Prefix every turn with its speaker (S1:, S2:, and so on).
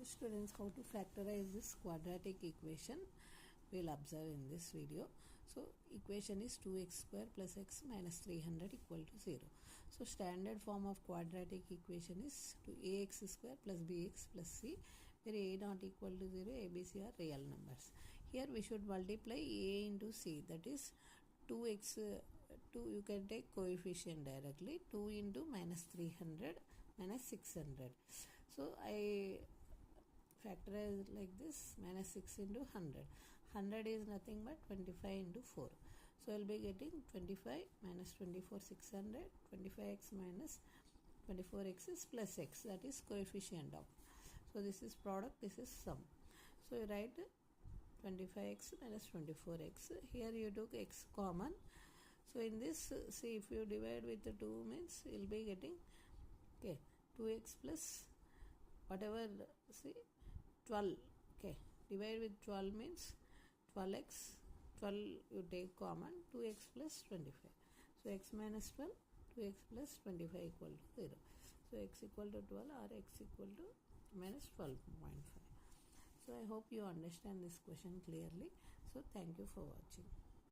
S1: Students, how to factorize this quadratic equation we'll observe in this video. So equation is 2x square plus x minus 300 equal to 0. So standard form of quadratic equation is 2ax square plus bx plus c, where a not equal to 0, a, b, c are real numbers. Here we should multiply a into c, that is 2x, 2 you can take coefficient directly, 2 into minus 300 minus 600. So I factorize like this, minus 6 into 100. 100 is nothing but 25 into 4. So I will be getting 25 minus 24, 600. 25x minus 24x is plus x, that is coefficient of. So this is product, this is sum. So you write 25x minus 24x. Here you took x common. So in this, see, if you divide with the 2 means you will be getting 2x plus whatever, see, 12. Divide with 12 means 12x, 12 you take common, 2x plus 25. So x minus 12, 2x plus 25 equal to 0. So x equal to 12 or x equal to minus 12.5. So I hope you understand this question clearly. So thank you for watching.